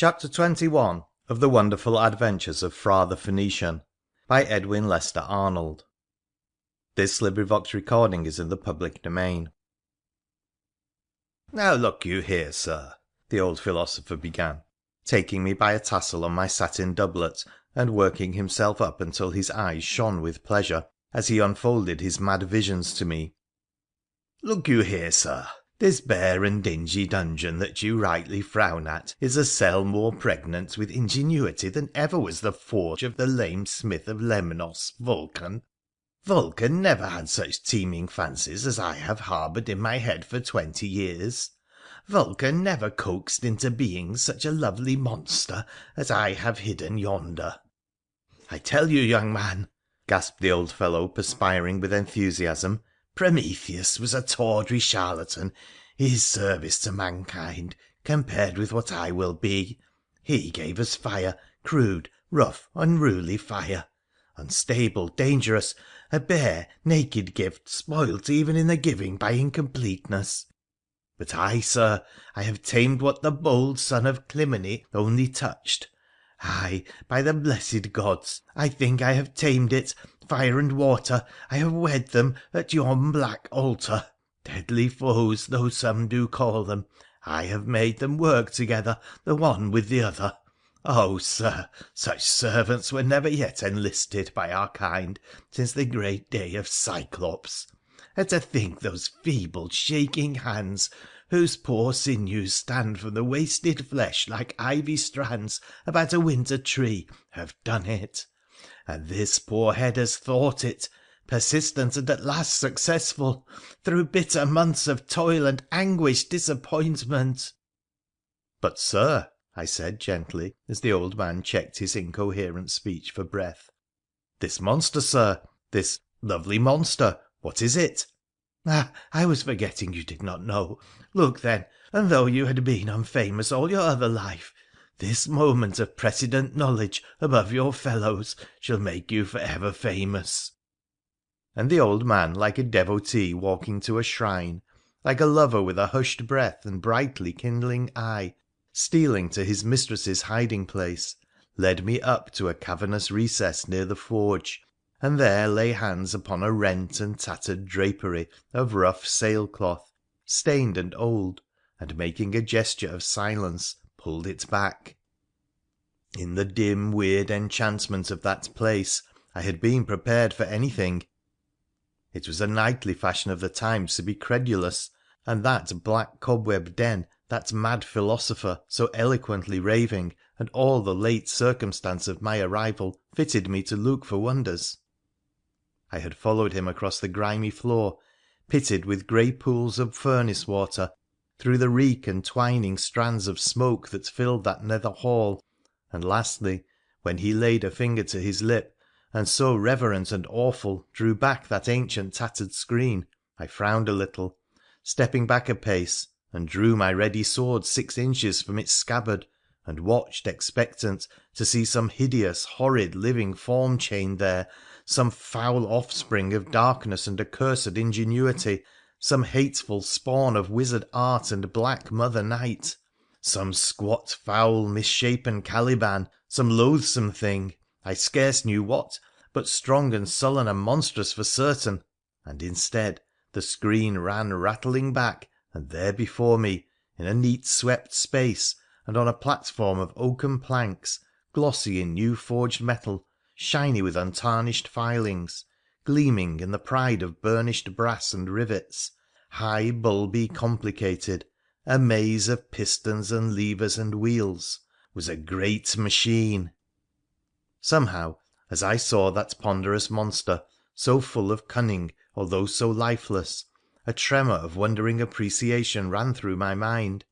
Chapter 21 of the Wonderful Adventures of Phra The Phoenician by Edwin Lester Arnold. This recording is in the public domain. "Now look you here, sir," the old philosopher began, taking me by a tassel on my satin doublet and working himself up until his eyes shone with pleasure as he unfolded his mad visions to me. "Look you here, sir. This bare and dingy dungeon that you rightly frown at is a cell more pregnant with ingenuity than ever was the forge of the lame smith of Lemnos, Vulcan. Vulcan never had such teeming fancies as I have harboured in my head for 20 years. Vulcan never coaxed into being such a lovely monster as I have hidden yonder. I tell you, young man," gasped the old fellow, perspiring with enthusiasm, "Prometheus was a tawdry charlatan, his service to mankind, compared with what I will be. He gave us fire, crude, rough, unruly fire. Unstable, dangerous, a bare, naked gift, spoilt even in the giving by incompleteness. But I, sir, I have tamed what the bold son of Clymene only touched. Aye, by the blessed gods, I think I have tamed it. Fire and water, I have wed them at yon black altar. Deadly foes, though some do call them, I have made them work together, the one with the other. Oh, sir, such servants were never yet enlisted by our kind since the great day of Cyclops. And to think those feeble, shaking hands, whose poor sinews stand from the wasted flesh like ivy strands about a winter tree, have done it. And this poor head has thought it, persistent and at last successful, through bitter months of toil and anguished disappointment." "But, sir," I said gently, as the old man checked his incoherent speech for breath, "this monster, sir, this lovely monster, what is it?" "Ah, I was forgetting you did not know. Look, then, and though you had been unfamous all your other life, this moment of precedent knowledge above your fellows shall make you for ever famous." And the old man, like a devotee walking to a shrine, like a lover with a hushed breath and brightly kindling eye, stealing to his mistress's hiding place, led me up to a cavernous recess near the forge, and there lay hands upon a rent and tattered drapery of rough sailcloth, stained and old, and, making a gesture of silence, pulled it back. In the dim, weird enchantment of that place I had been prepared for anything. It was a knightly fashion of the times to be credulous, and that black cobweb den, that mad philosopher so eloquently raving, and all the late circumstance of my arrival fitted me to look for wonders. I had followed him across the grimy floor, pitted with grey pools of furnace water, through the reek and twining strands of smoke that filled that nether hall, and lastly, when he laid a finger to his lip, and so reverent and awful drew back that ancient tattered screen, I frowned a little, stepping back a pace, and drew my ready sword 6 inches from its scabbard, and watched expectant to see some hideous, horrid, living form chained there, some foul offspring of darkness and accursed ingenuity, some hateful spawn of wizard art and black mother night, some squat, foul, misshapen Caliban, some loathsome thing, I scarce knew what, but strong and sullen and monstrous for certain, and instead the screen ran rattling back, and there before me, in a neat swept space, and on a platform of oaken planks, glossy in new forged metal, shiny with untarnished filings, gleaming in the pride of burnished brass and rivets, high, bulby, complicated, a maze of pistons and levers and wheels, was a great machine. Somehow, as I saw that ponderous monster, so full of cunning although so lifeless, a tremor of wondering appreciation ran through my mind.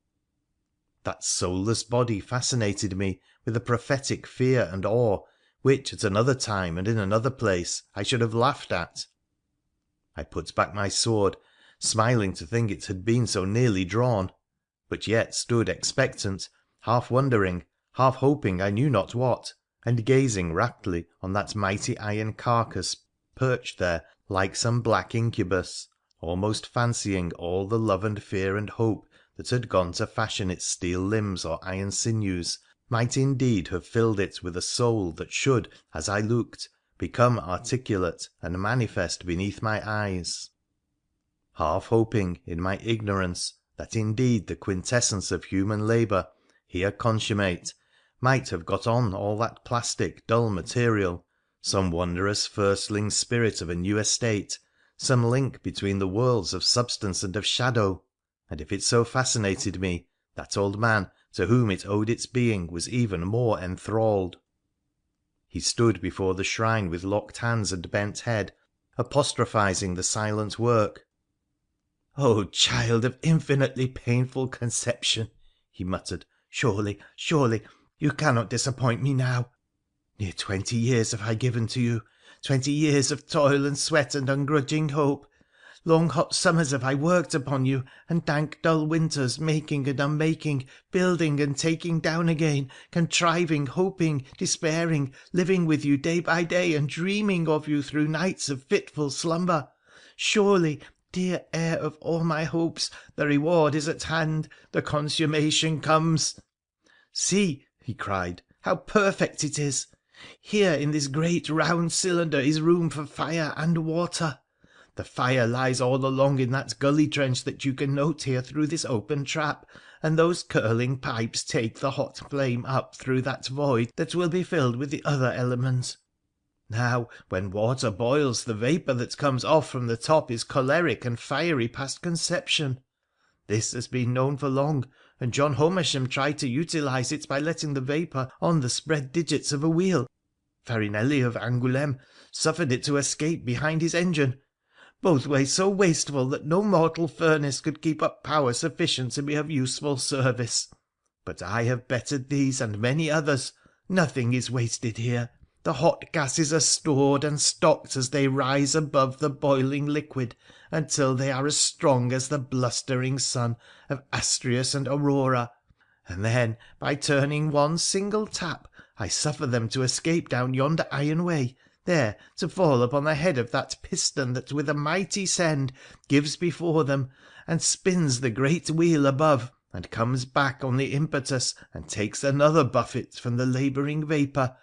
That soulless body fascinated me with a prophetic fear and awe which at another time and in another place I should have laughed at. I put back my sword, smiling to think it had been so nearly drawn, but yet stood expectant, half wondering, half hoping I knew not what, and gazing raptly on that mighty iron carcass perched there like some black incubus, almost fancying all the love and fear and hope that had gone to fashion its steel limbs or iron sinews might indeed have filled it with a soul that should, as I looked, become articulate and manifest beneath my eyes. Half hoping, in my ignorance, that indeed the quintessence of human labour, here consummate, might have got on all that plastic, dull material, some wondrous firstling spirit of a new estate, some link between the worlds of substance and of shadow, and if it so fascinated me, that old man to whom it owed its being was even more enthralled. He stood before the shrine with locked hands and bent head, apostrophising the silent work. ' Oh, child of infinitely painful conception !' he muttered. ' Surely, surely, you cannot disappoint me now. Near 20 years have I given to you, 20 years of toil and sweat and ungrudging hope. Long hot summers have I worked upon you, and dank dull winters, making and unmaking, building and taking down again, contriving, hoping, despairing, living with you day by day, and dreaming of you through nights of fitful slumber. Surely, dear heir of all my hopes, the reward is at hand, the consummation comes. See,' he cried, ' how perfect it is. Here in this great round cylinder is room for fire and water. The fire lies all along in that gully trench that you can note here through this open trap, and those curling pipes take the hot flame up through that void that will be filled with the other element. Now, when water boils, the vapour that comes off from the top is choleric and fiery past conception. This has been known for long, and John Homersham tried to utilise it by letting the vapour on the spread digits of a wheel. Farinelli of Angoulême suffered it to escape behind his engine. Both ways so wasteful that no mortal furnace could keep up power sufficient to be of useful service. But I have bettered these and many others. Nothing is wasted here. The hot gases are stored and stocked as they rise above the boiling liquid until they are as strong as the blustering sun of Astræus and Aurora, and then, by turning one single tap, I suffer them to escape down yonder iron way, there to fall upon the head of that piston that with a mighty send gives before them, and spins the great wheel above, and comes back on the impetus and takes another buffet from the labouring vapour,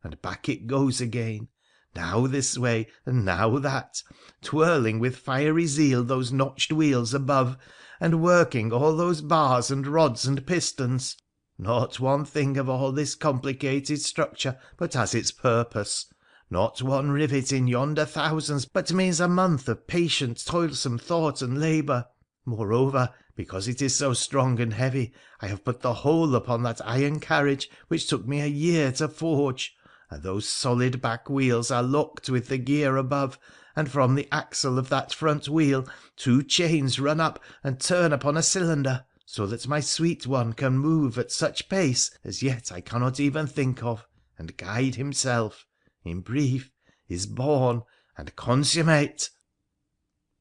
and back it goes again, now this way and now that, twirling with fiery zeal those notched wheels above, and working all those bars and rods and pistons. Not one thing of all this complicated structure but has its purpose. Not one rivet in yonder thousands but means a month of patient, toilsome thought and labour. Moreover, because it is so strong and heavy, I have put the whole upon that iron carriage which took me a year to forge, and those solid back wheels are locked with the gear above, and from the axle of that front wheel 2 chains run up and turn upon a cylinder, so that my sweet one can move at such pace as yet I cannot even think of, and guide himself, in brief, is born and consummate.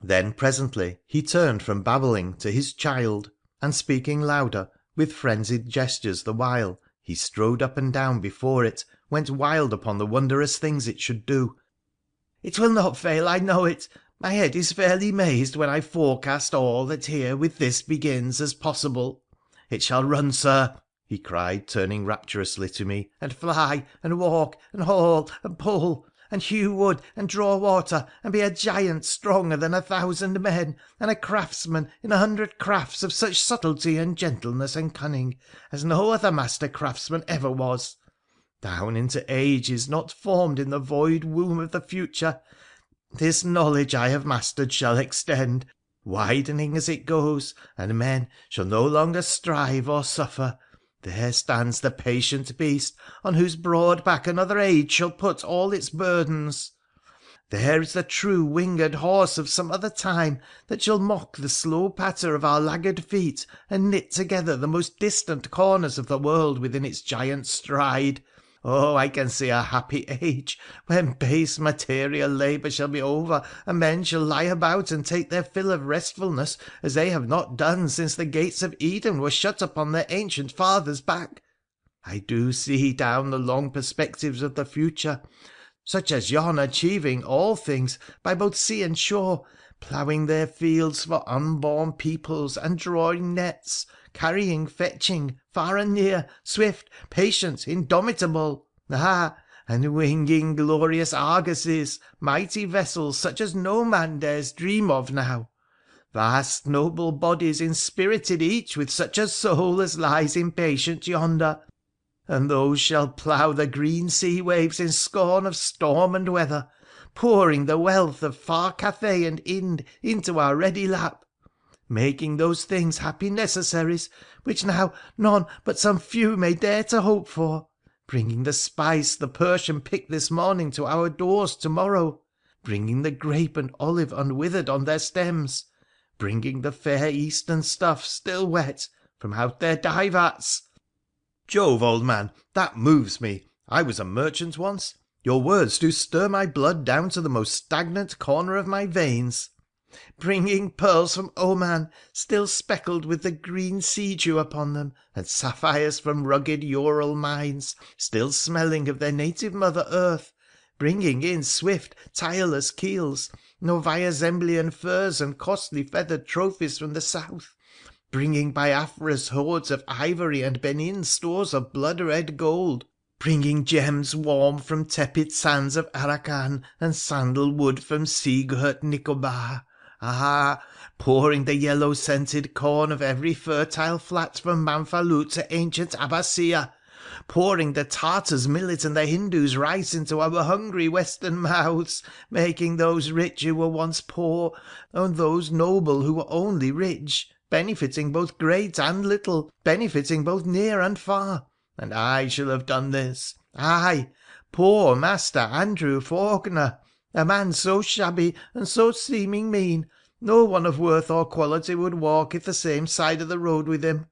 Then presently he turned from babbling to his child, and speaking louder, with frenzied gestures the while, he strode up and down before it, went wild upon the wondrous things it should do. ' It will not fail, I know it. My head is fairly mazed when I forecast all that here with this begins as possible. It shall run, Sir,' he cried, turning rapturously to me, ' and fly, and walk, and haul, and pull, and hew wood, and draw water, and be a giant stronger than 1,000 men, and a craftsman in 100 crafts of such subtlety and gentleness and cunning as no other master craftsman ever was. Down into ages not formed in the void womb of the future, this knowledge I have mastered shall extend, widening as it goes, and men shall no longer strive or suffer. There stands the patient beast on whose broad back another age shall put all its burdens. There is the true winged horse of some other time that shall mock the slow patter of our laggard feet and knit together the most distant corners of the world within its giant stride. Oh, I can see a happy age when base material labour shall be over, and men shall lie about and take their fill of restfulness as they have not done since the gates of Eden were shut upon their ancient fathers back. I do see down the long perspectives of the future, such as yon achieving all things by both sea and shore, ploughing their fields for unborn peoples, and drawing nets, carrying, fetching, far and near, swift, patient, indomitable, ah, and winging glorious argosies, mighty vessels such as no man dares dream of now. Vast noble bodies, inspirited each with such a soul as lies impatient yonder, and those shall plough the green sea waves in scorn of storm and weather, pouring the wealth of far Cathay and Ind into our ready lap, making those things happy necessaries which now none but some few may dare to hope for, bringing the spice the Persian picked this morning to our doors to morrow, bringing the grape and olive unwithered on their stems, bringing the fair Eastern stuff still wet from out their dye vats. Jove, old man, that moves me. I was a merchant once. Your words do stir my blood down to the most stagnant corner of my veins. Bringing pearls from Oman, still speckled with the green sea dew upon them, and sapphires from rugged Ural mines, still smelling of their native mother earth, bringing in swift, tireless keels, Novaya Zemblian furs and costly feathered trophies from the south, bringing Biafra's hoards of ivory and Benin's stores of blood-red gold, bringing gems warm from tepid sands of Arakan and sandal-wood from sea-girt Nicobar, ah, pouring the yellow-scented corn of every fertile flat from Manfalut to ancient Abbasiyah, pouring the Tartars' millet and the Hindus' rice into our hungry western mouths, making those rich who were once poor, and those noble who were only rich, benefiting both great and little, benefiting both near and far. And I shall have done this, I, poor Master Andrew Faulkener, a man so shabby and so seeming mean, no one of worth or quality would walk the same side of the road with him.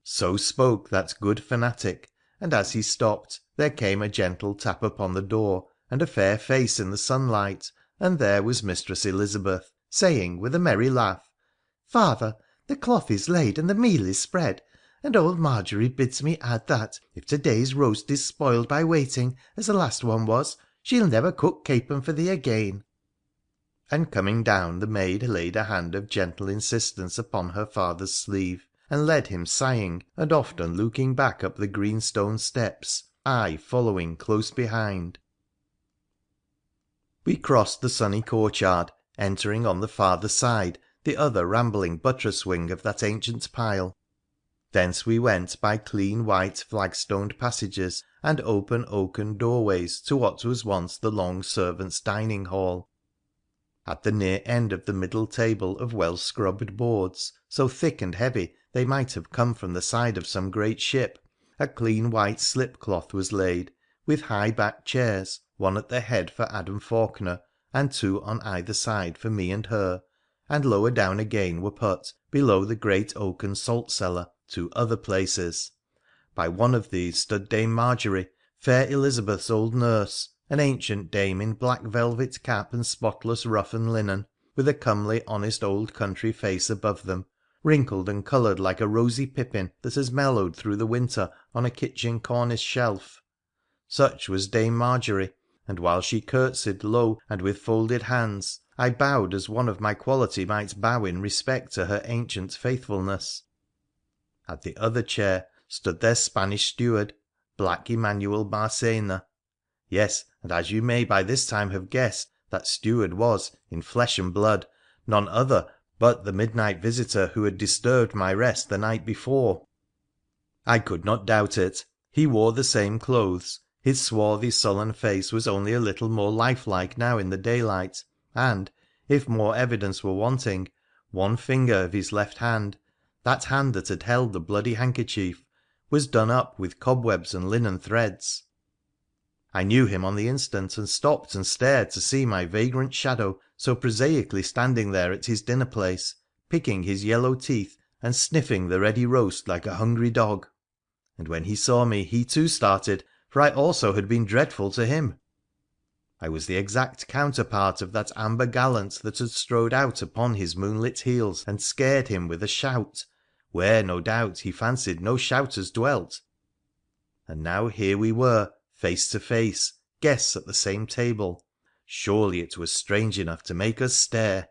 So spoke that good fanatic, and as he stopped there came a gentle tap upon the door, and a fair face in the sunlight, and there was Mistress Elizabeth, saying with a merry laugh, ' Father, the cloth is laid and the meal is spread, and old Margery bids me add that, if to day's roast is spoiled by waiting, as the last one was, she'll never cook capon for thee again.' And coming down, the maid laid a hand of gentle insistence upon her father's sleeve, and led him sighing and often looking back up the green stone steps, I following close behind. We crossed the sunny courtyard, entering on the farther side the other rambling buttress wing of that ancient pile. Thence we went by clean white flagstoned passages and open oaken doorways to what was once the long servants' dining hall. At the near end of the middle table of well-scrubbed boards, so thick and heavy they might have come from the side of some great ship, a clean white slip-cloth was laid, with high-backed chairs, one at the head for Adam Faulkener, and two on either side for me and her, and lower down again were put, below the great oaken salt-cellar, two other places. By one of these stood Dame Margery, fair Elizabeth's old nurse, an ancient dame in black velvet cap and spotless ruff and linen, with a comely honest old country face above them, wrinkled and coloured like a rosy pippin that has mellowed through the winter on a kitchen cornice shelf. Such was Dame Margery, and while she curtsied low and with folded hands, I bowed as one of my quality might bow in respect to her ancient faithfulness. At the other chair stood their Spanish steward, black Emmanuel Marcena. Yes, and as you may by this time have guessed, that steward was, in flesh and blood, none other but the midnight visitor who had disturbed my rest the night before. I could not doubt it. He wore the same clothes, his swarthy sullen face was only a little more lifelike now in the daylight, and, if more evidence were wanting, one finger of his left hand, that hand that had held the bloody handkerchief, was done up with cobwebs and linen threads. I knew him on the instant, and stopped and stared to see my vagrant shadow so prosaically standing there at his dinner place, picking his yellow teeth and sniffing the ready roast like a hungry dog. And when he saw me he too started, for I also had been dreadful to him. I was the exact counterpart of that amber gallant that had strode out upon his moonlit heels and scared him with a shout, where, no doubt, he fancied no shouters dwelt. And now here we were, face to face, guests at the same table. Surely it was strange enough to make us stare.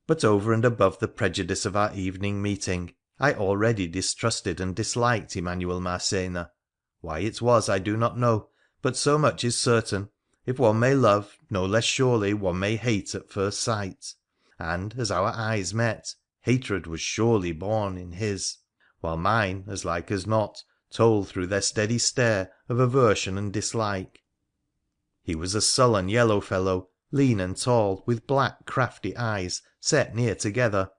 But over and above the prejudice of our evening meeting, I already distrusted and disliked Emanuel Marcena. Why it was I do not know, but so much is certain — if one may love, no less surely one may hate at first sight, and, as our eyes met, hatred was surely born in his, while mine, as like as not, told through their steady stare of aversion and dislike. He was a sullen yellow fellow, lean and tall, with black crafty eyes set near together,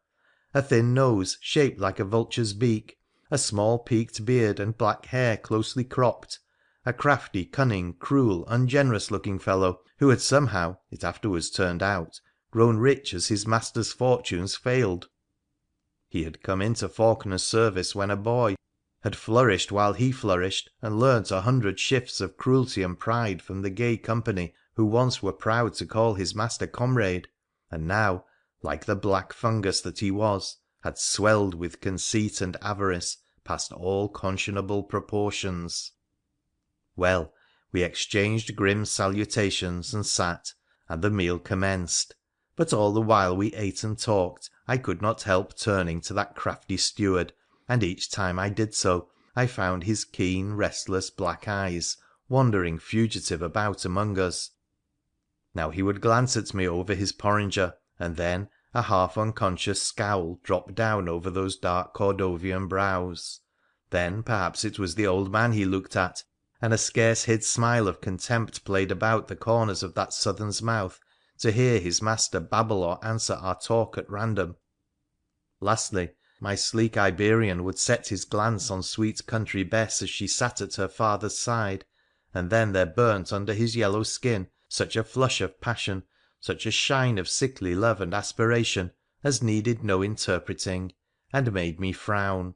a thin nose shaped like a vulture's beak, a small peaked beard and black hair closely cropped, a crafty, cunning, cruel, ungenerous looking fellow, who had somehow, it afterwards turned out, grown rich as his master's fortunes failed. He had come into Faulkener's service when a boy, had flourished while he flourished, and learnt 100 shifts of cruelty and pride from the gay company who once were proud to call his master comrade, and now, like the black fungus that he was, had swelled with conceit and avarice past all conscionable proportions. Well, we exchanged grim salutations and sat, and the meal commenced, but all the while we ate and talked I could not help turning to that crafty steward, and each time I did so I found his keen, restless black eyes wandering fugitive about among us. Now he would glance at me over his porringer, and then a half unconscious scowl dropped down over those dark Cordovian brows. Then perhaps it was the old man he looked at, and a scarce hid smile of contempt played about the corners of that Southern's mouth to hear his master babble or answer our talk at random. Lastly, my sleek Iberian would set his glance on sweet country Bess as she sat at her father's side, and then there burnt under his yellow skin such a flush of passion, such a shine of sickly love and aspiration, as needed no interpreting, and made me frown.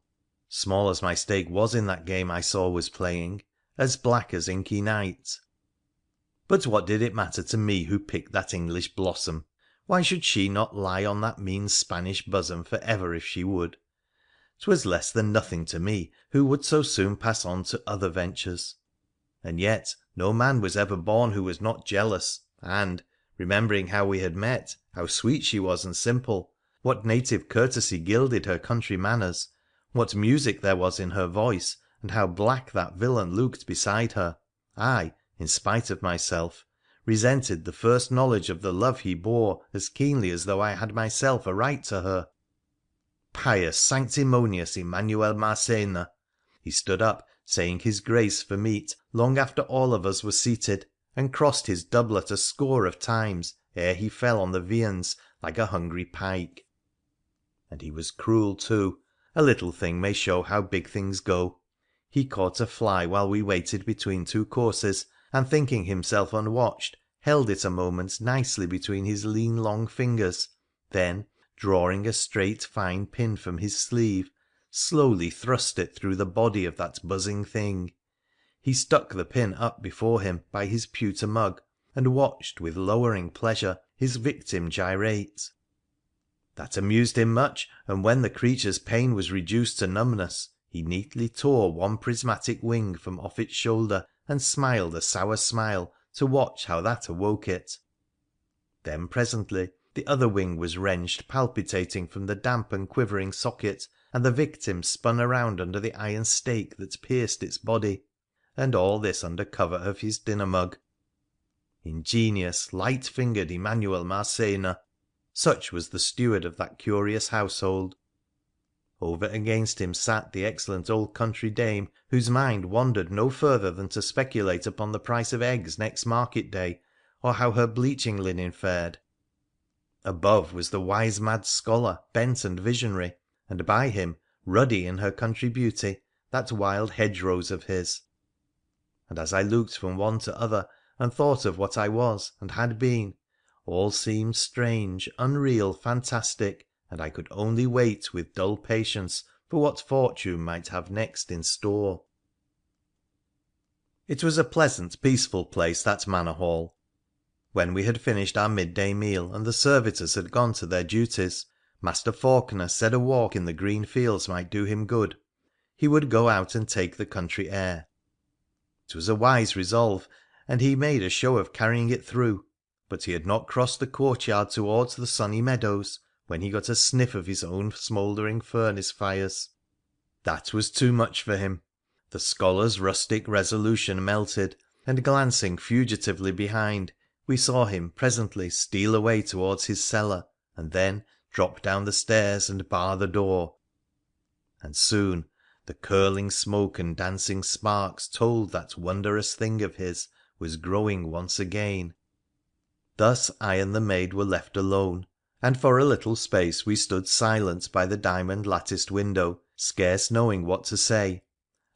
Small as my stake was in that game I saw was playing, as black as inky night. But what did it matter to me who picked that English blossom? Why should she not lie on that mean Spanish bosom for ever if she would? 'Twas less than nothing to me who would so soon pass on to other ventures. And yet no man was ever born who was not jealous, and, remembering how we had met, how sweet she was and simple, what native courtesy gilded her country manners, what music there was in her voice, and how black that villain looked beside her, I, in spite of myself, resented the first knowledge of the love he bore as keenly as though I had myself a right to her. Pious, sanctimonious Emanuel Marcena! He stood up, saying his grace for meat, long after all of us were seated, and crossed his doublet a score of times ere he fell on the viands like a hungry pike. And he was cruel too. A little thing may show how big things go. He caught a fly while we waited between two courses, and, thinking himself unwatched, held it a moment nicely between his lean long fingers, then, drawing a straight fine pin from his sleeve, slowly thrust it through the body of that buzzing thing. He stuck the pin up before him by his pewter mug, and watched with lowering pleasure his victim gyrate. That amused him much, and when the creature's pain was reduced to numbness, he neatly tore one prismatic wing from off its shoulder and smiled a sour smile to watch how that awoke it. Then presently the other wing was wrenched palpitating from the damp and quivering socket, and the victim spun around under the iron stake that pierced its body, and all this under cover of his dinner mug. Ingenious, light-fingered Emanuel Marcena! Such was the steward of that curious household. Over against him sat the excellent old country dame, whose mind wandered no further than to speculate upon the price of eggs next market day, or how her bleaching linen fared. Above was the wise mad scholar, bent and visionary, and by him, ruddy in her country beauty, that wild hedgerose of his. And as I looked from one to other, and thought of what I was and had been, all seemed strange, unreal, fantastic, and I could only wait with dull patience for what fortune might have next in store. It was a pleasant, peaceful place, that Manor Hall. When we had finished our midday meal and the servitors had gone to their duties, Master Faulkener said a walk in the green fields might do him good. He would go out and take the country air. It was a wise resolve, and he made a show of carrying it through, but he had not crossed the courtyard towards the sunny meadows when he got a sniff of his own smouldering furnace fires. That was too much for him. The scholar's rustic resolution melted, and glancing fugitively behind, we saw him presently steal away towards his cellar, and then drop down the stairs and bar the door. And soon the curling smoke and dancing sparks told that wondrous thing of his was growing once again. Thus I and the maid were left alone, and for a little space we stood silent by the diamond latticed window, scarce knowing what to say,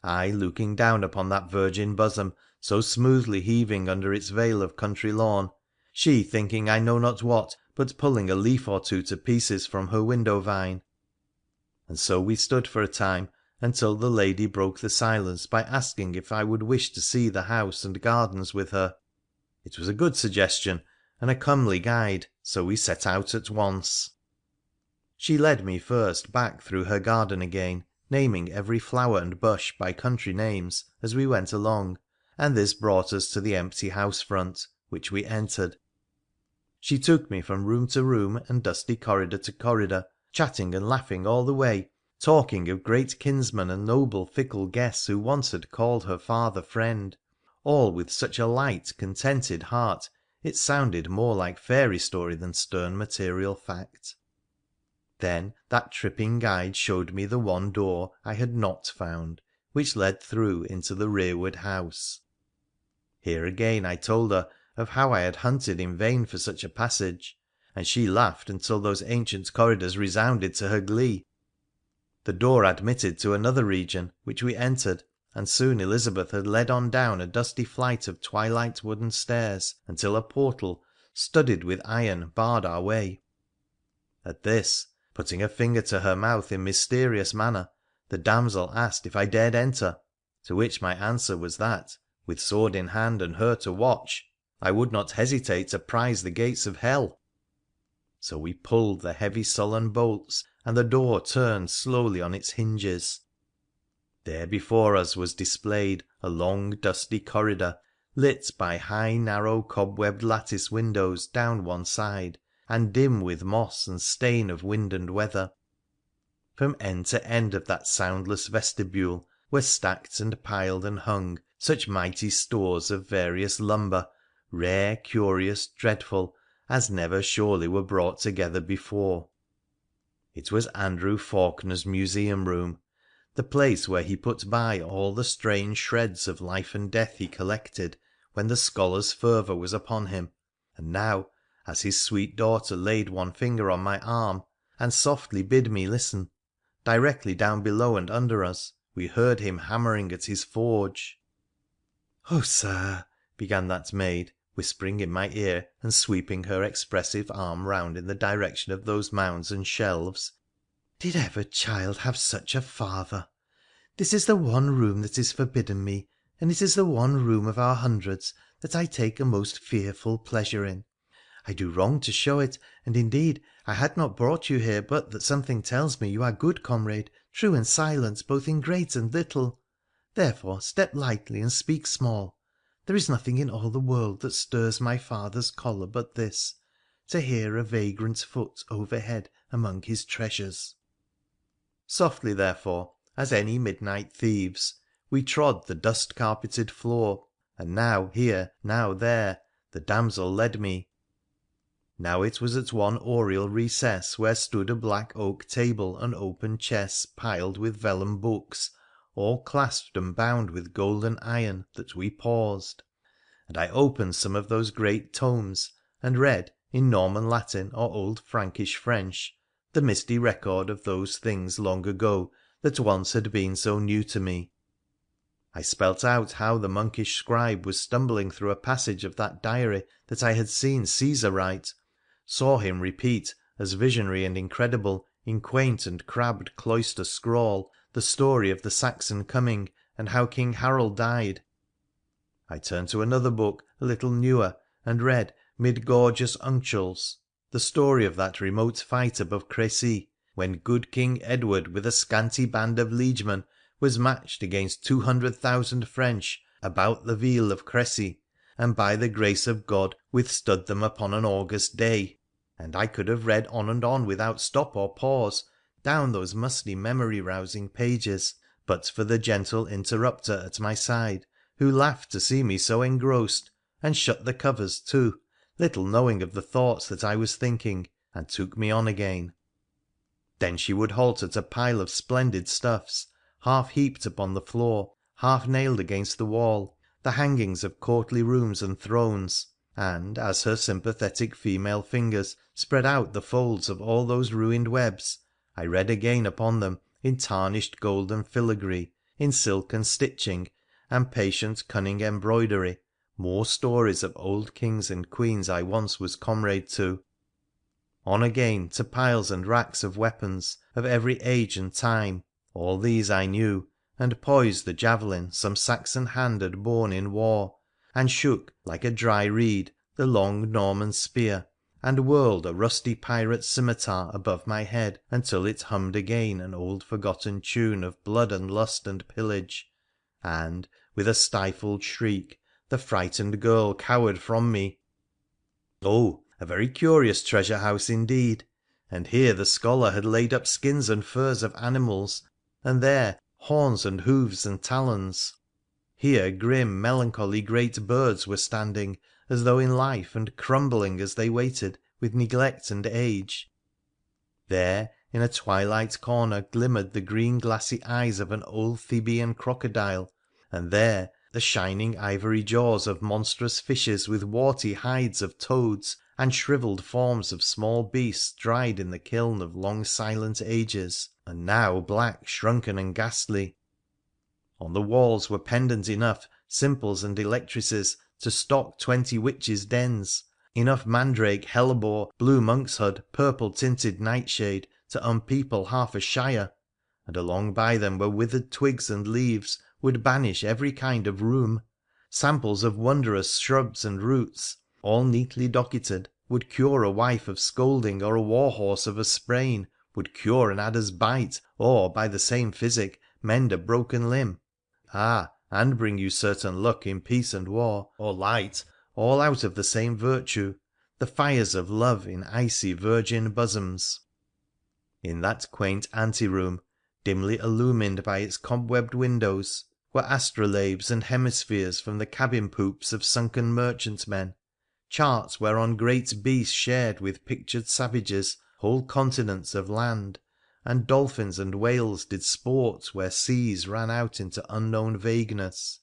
I looking down upon that virgin bosom so smoothly heaving under its veil of country lawn, she thinking I know not what, but pulling a leaf or two to pieces from her window vine. And so we stood for a time, until the lady broke the silence by asking if I would wish to see the house and gardens with her. It was a good suggestion, and a comely guide, so we set out at once. She led me first back through her garden again, naming every flower and bush by country names as we went along, and this brought us to the empty house front, which we entered. She took me from room to room and dusty corridor to corridor, chatting and laughing all the way, talking of great kinsmen and noble fickle guests who once had called her father friend, all with such a light, contented heart it sounded more like fairy story than stern material fact. Then that tripping guide showed me the one door I had not found, which led through into the rearward house. Here again I told her of how I had hunted in vain for such a passage, and she laughed until those ancient corridors resounded to her glee. The door admitted to another region, which we entered, and soon Elizabeth had led on down a dusty flight of twilight wooden stairs until a portal, studded with iron, barred our way. At this, putting a finger to her mouth in mysterious manner, the damsel asked if I dared enter, to which my answer was that, with sword in hand and her to watch, I would not hesitate to prise the gates of hell. So we pulled the heavy sullen bolts, and the door turned slowly on its hinges. There before us was displayed a long dusty corridor, lit by high narrow cobwebbed lattice windows down one side, and dim with moss and stain of wind and weather. From end to end of that soundless vestibule were stacked and piled and hung such mighty stores of various lumber, rare, curious, dreadful, as never surely were brought together before. It was Andrew Faulkener's museum room, the place where he put by all the strange shreds of life and death he collected when the scholar's fervour was upon him, and now, as his sweet daughter laid one finger on my arm and softly bid me listen, directly down below and under us we heard him hammering at his forge. ' Oh, sir,' began that maid, whispering in my ear and sweeping her expressive arm round in the direction of those mounds and shelves, ' did ever child have such a father? This is the one room that is forbidden me, and it is the one room of our hundreds that I take a most fearful pleasure in. I do wrong to show it, and indeed I had not brought you here but that something tells me you are good comrade, true and silent both in great and little. Therefore step lightly and speak small. There is nothing in all the world that stirs my father's choler but this, to hear a vagrant foot overhead among his treasures.' Softly, therefore, as any midnight thieves, we trod the dust-carpeted floor, and now here, now there, the damsel led me. Now it was at one oriel recess, where stood a black oak table and open chests piled with vellum books, all clasped and bound with golden iron, that we paused, and I opened some of those great tomes and read, in Norman Latin or old Frankish French, the misty record of those things long ago that once had been so new to me. I spelt out how the monkish scribe was stumbling through a passage of that diary that I had seen Caesar write, saw him repeat as visionary and incredible in quaint and crabbed cloister scrawl the story of the Saxon coming, and how King Harold died. I turned to another book, a little newer, and read, mid gorgeous uncials, the story of that remote fight above Crecy, when good King Edward with a scanty band of liegemen was matched against 200,000 French about the Ville of Crecy, and by the grace of God withstood them upon an August day. and I could have read on and on without stop or pause down those musty memory rousing pages, but for the gentle interrupter at my side, who laughed to see me so engrossed, and shut the covers to, little knowing of the thoughts that I was thinking, and took me on again. Then she would halt at a pile of splendid stuffs, half heaped upon the floor, half nailed against the wall, the hangings of courtly rooms and thrones, and, as her sympathetic female fingers spread out the folds of all those ruined webs, I read again upon them, in tarnished gold and filigree, in silken stitching, and patient cunning embroidery, more stories of old kings and queens I once was comrade to. On again to piles and racks of weapons, of every age and time, all these I knew, and poised the javelin some Saxon hand had borne in war, and shook, like a dry reed, the long Norman spear, and whirled a rusty pirate's scimitar above my head until it hummed again an old forgotten tune of blood and lust and pillage, and, with a stifled shriek, the frightened girl cowered from me. Oh, a very curious treasure house indeed, and here the scholar had laid up skins and furs of animals, and there horns and hoofs and talons. Here grim, melancholy great birds were standing, as though in life, and crumbling as they waited, with neglect and age. There, in a twilight corner, glimmered the green glassy eyes of an old Theban crocodile, and there the shining ivory jaws of monstrous fishes with warty hides of toads, and shrivelled forms of small beasts dried in the kiln of long silent ages, and now black, shrunken, and ghastly. On the walls were pendant enough simples and electrices to stock 20 witches' dens, enough mandrake, hellebore, blue monkshood, purple tinted nightshade to unpeople half a shire, and along by them were withered twigs and leaves would banish every kind of rheum, samples of wondrous shrubs and roots, all neatly docketed, would cure a wife of scolding or a war horse of a sprain, would cure an adder's bite, or, by the same physic, mend a broken limb. Ah, and bring you certain luck in peace and war, or light, all out of the same virtue, the fires of love in icy virgin bosoms. In that quaint anteroom, dimly illumined by its cobwebbed windows, were astrolabes and hemispheres from the cabin poops of sunken merchantmen, charts whereon great beasts shared with pictured savages whole continents of land, and dolphins and whales did sport where seas ran out into unknown vagueness.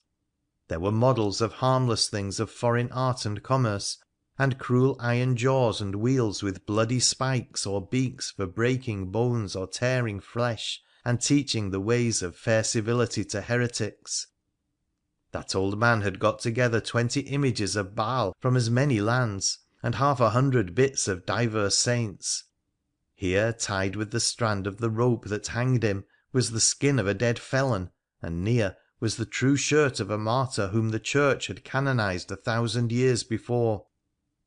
There were models of harmless things of foreign art and commerce, and cruel iron jaws and wheels with bloody spikes or beaks for breaking bones or tearing flesh, and teaching the ways of fair civility to heretics. That old man had got together 20 images of Baal from as many lands, and half a hundred bits of divers saints. Here, tied with the strand of the rope that hanged him, was the skin of a dead felon, and near was the true shirt of a martyr whom the Church had canonised 1,000 years before.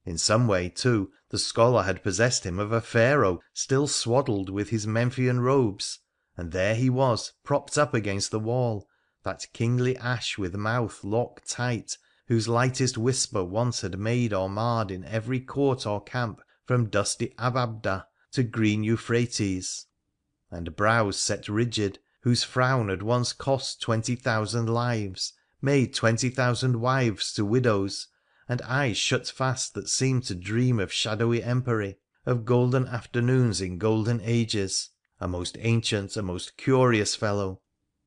In some way, too, the scholar had possessed him of a Pharaoh still swaddled with his Memphian robes, and there he was, propped up against the wall, that kingly ash with mouth locked tight, whose lightest whisper once had made or marred in every court or camp from dusty Ababda to green Euphrates, and brows set rigid, whose frown had once cost 20,000 lives, made 20,000 wives to widows, and eyes shut fast that seemed to dream of shadowy empery, of golden afternoons in golden ages, a most ancient, a most curious fellow,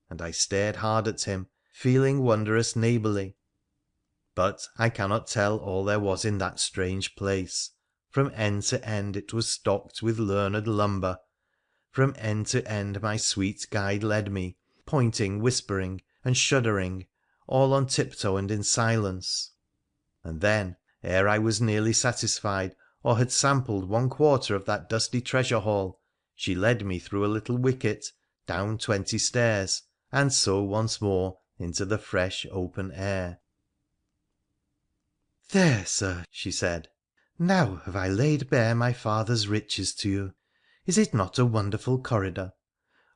and I stared hard at him, feeling wondrous neighbourly. But I cannot tell all there was in that strange place. From end to end it was stocked with learned lumber. From end to end my sweet guide led me, pointing, whispering, and shuddering, all on tiptoe and in silence. And then, ere I was nearly satisfied, or had sampled 1/4 of that dusty treasure hall, she led me through a little wicket, down 20 stairs, and so once more into the fresh open air. ' There, Sir,' she said, ' now have I laid bare my father's riches to you. Is it not a wonderful corridor?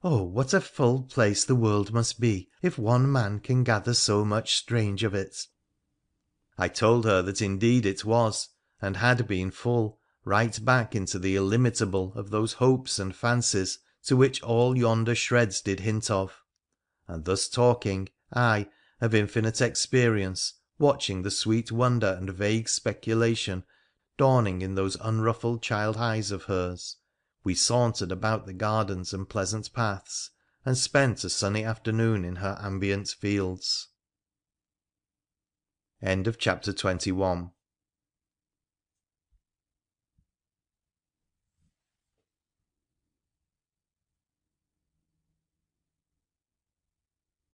Oh, what a full place the world must be if one man can gather so much strange of it.' I told her that indeed it was, and had been full, right back into the illimitable of those hopes and fancies to which all yonder shreds did hint of, and thus talking, I, of infinite experience, watching the sweet wonder and vague speculation dawning in those unruffled child eyes of hers, we sauntered about the gardens and pleasant paths, and spent a sunny afternoon in her ambient fields. CHAPTER 22